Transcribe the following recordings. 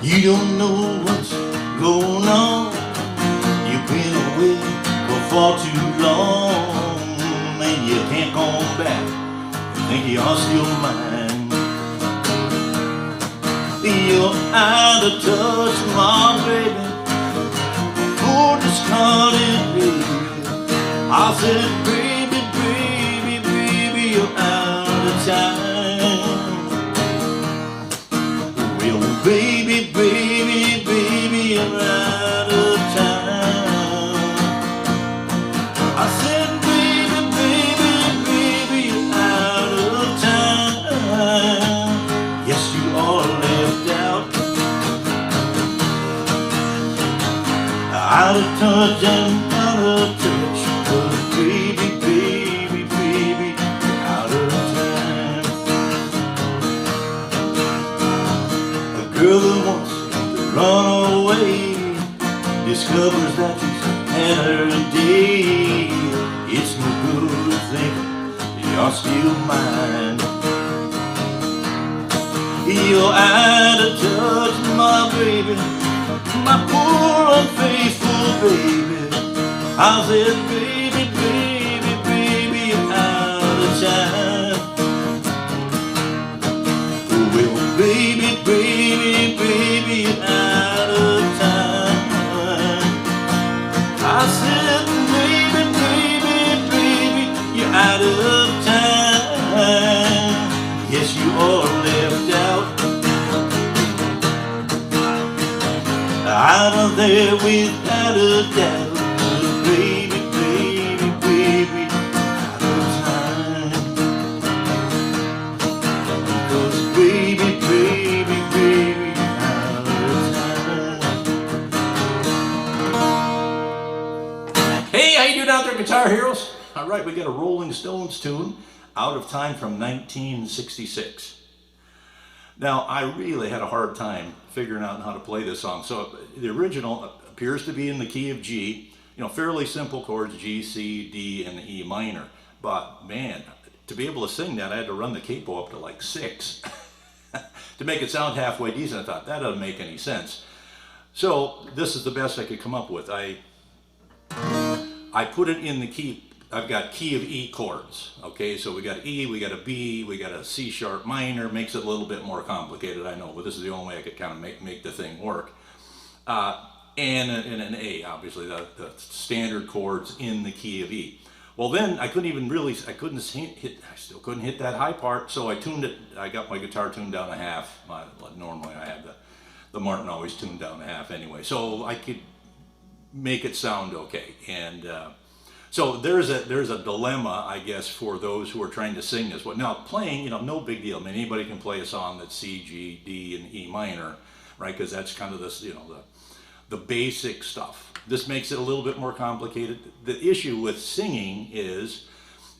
You don't know what's going on. You've been away for far too long, and you can't come back. You think you're still mine. You're out of touch, my baby. Oh, discarded, baby. I said, baby, baby, baby, you're out of time. Well, baby, baby, baby, you're out of time. I said, baby, baby, baby, you're out of time. Yes, you are left out. Out of touch and out of touch. But baby, baby, baby, you're out of time. The girl that wants to run away discovers that she's had her day. It's no good thinking you're still mine. You're out of touch, my baby, my poor unfaithful baby. I said, baby, baby, baby, you're out of time. Well, baby, baby, baby, you're out of time. I said, baby, baby, baby, you're out of time. Yes, you are left out. Out of there without a doubt. Baby, baby, baby, out of time. Because baby, baby, baby, out of time. Hey, how you doing out there, Guitar Heroes? All right, we got a Rolling Stones tune, Out of Time, from 1966. Now, I really had a hard time figuring out how to play this song. So the original appears to be in the key of G, fairly simple chords, G, C, D, and E minor. But man, to be able to sing that, I had to run the capo up to like 6 to make it sound halfway decent. I thought, that doesn't make any sense. So this is the best I could come up with. I put it in the key. I've got key of E chords, okay? So we got E, we got a B, we got a C sharp minor. Makes it a little bit more complicated, I know, but this is the only way I could kind of make the thing work. And an A, obviously, the standard chords in the key of E. Well, then I couldn't even really, I still couldn't hit that high part, so I tuned it. I got my guitar tuned down a half. Normally I have the Martin always tuned down a half anyway, so I could make it sound okay. And so there's a dilemma, I guess, for those who are trying to sing this. Now, playing, no big deal. I mean, anybody can play a song that's C, G, D, and E minor, right? Because that's kind of this, the basic stuff. This makes it a little bit more complicated. The issue with singing is,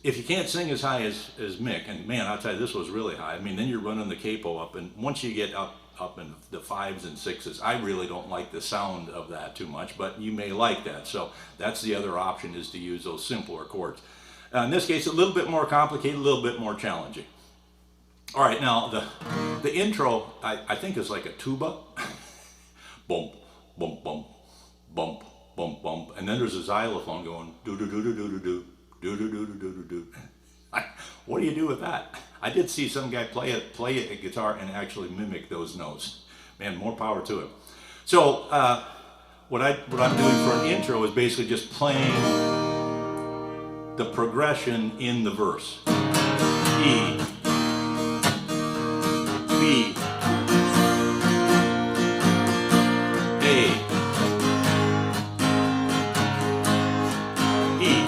if you can't sing as high as Mick, and man, I'll tell you, this was really high. I mean, then you're running the capo up, and once you get up in the 5s and 6s, I really don't like the sound of that too much, but you may like that. So that's the other option, is to use those simpler chords. In this case, a little bit more complicated, a little bit more challenging. All right, now the intro, I think, is like a tuba. Bump, bump, bump, bump, bump, bump, and then there's a xylophone going do do do do do do do do do do do do do. What do you do with that? I did see some guy play a guitar and actually mimic those notes. Man, more power to him. So what I'm doing for an intro is basically just playing the progression in the verse. E, B, A, E.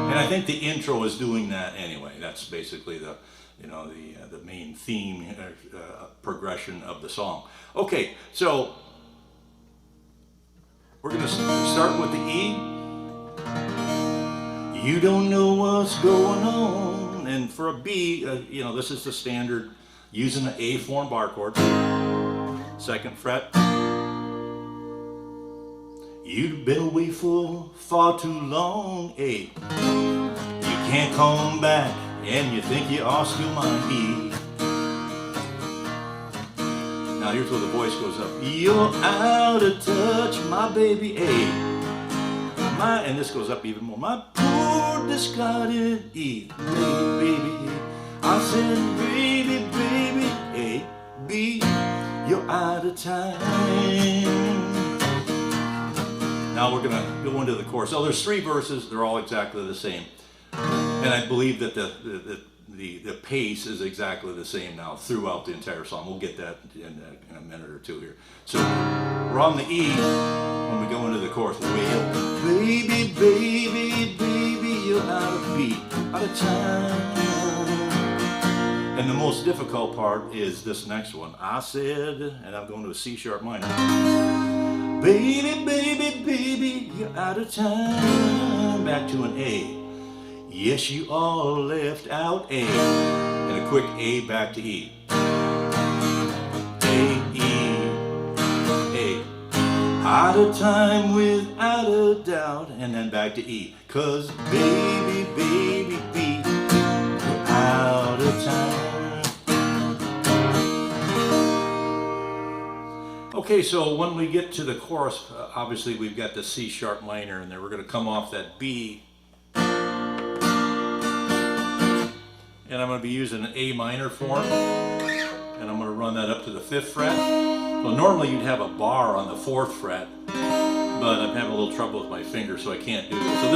And I think the intro is doing that anyway. That's basically the main theme, progression of the song. Okay, so we're going to start with the E. You don't know what's going on. And for a B, this is the standard, using an A form bar chord, 2nd fret. You've been away for far too long, A. You can't come back, and you think you are still mine, E. here's where the voice goes up. You're out of touch, my baby, A. And this goes up even more. My poor discarded E, baby. I said, baby, baby, A, B, you're out of time. Now we're gonna go into the chorus. So there's 3 verses. They're all exactly the same, and I believe that the pace is exactly the same now throughout the entire song. We'll get that in a minute or two here. So we're on the E when we go into the chorus. Well, baby, baby, baby, you're out of beat, out of time. And the most difficult part is this next one. I said, and I'm going to a C sharp minor. Baby, baby, baby, you're out of time. Back to an A. Yes, you all left out A. And a quick A back to E. A, E, A. Out of time without a doubt. And then back to E. 'Cause baby, baby, B, you're out of time. Okay, so when we get to the chorus, obviously we've got the C sharp minor in there. We're going to come off that B. And I'm going to be using an A minor form. And I'm going to run that up to the 5th fret. Well, normally you'd have a bar on the 4th fret. But I'm having a little trouble with my finger, so I can't do it. So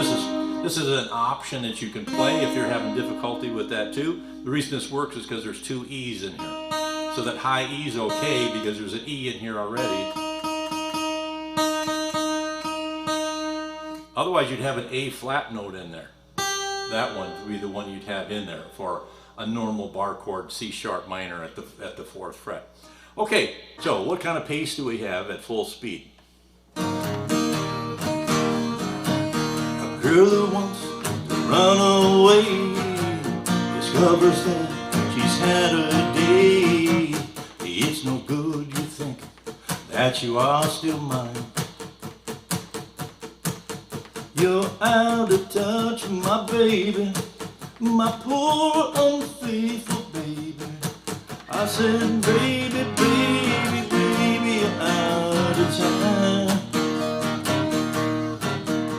this is an option that you can play if you're having difficulty with that too. The reason this works is because there's 2 E's in here. So that high E is okay because there's an E in here already. Otherwise you'd have an A flat note in there. That one would be the one you'd have in there for a normal bar chord C sharp minor at the 4th fret. Okay, so what kind of pace do we have at full speed? A girl that wants to run away discovers that she's had a day. It's no good you think that you are still mine. You're out of touch, my baby, my poor unfaithful baby. I said, baby, baby, baby, you're out of time.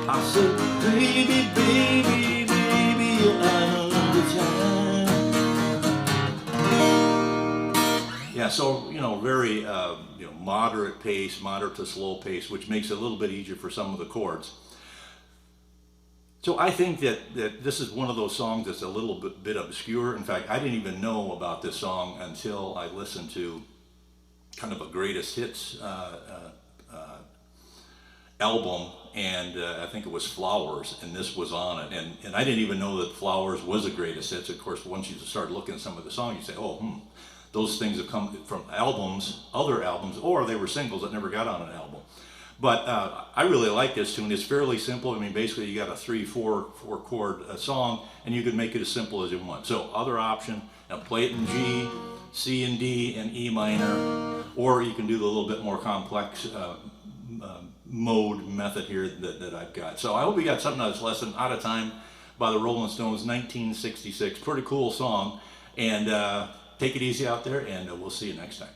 I said, baby, baby, baby, you're out of time. Yeah, so, very, moderate pace, moderate to slow pace, which makes it a little bit easier for some of the chords. So I think that this is one of those songs that's a little bit obscure. In fact, I didn't even know about this song until I listened to kind of a greatest hits album, and I think it was Flowers, and this was on it. And I didn't even know that Flowers was a greatest hits. Of course, once you start looking at some of the songs, you say, oh, those things have come from albums, other albums, or they were singles that never got on an album. But I really like this tune. It's fairly simple. I mean, basically you got a 3-4 chord song, and you can make it as simple as you want. So other option, play it in G, C and D, and E minor, or you can do the little bit more complex mode method here that I've got. So I hope you got something that's less than Out of Time by the Rolling Stones, 1966. Pretty cool song. And take it easy out there, and we'll see you next time.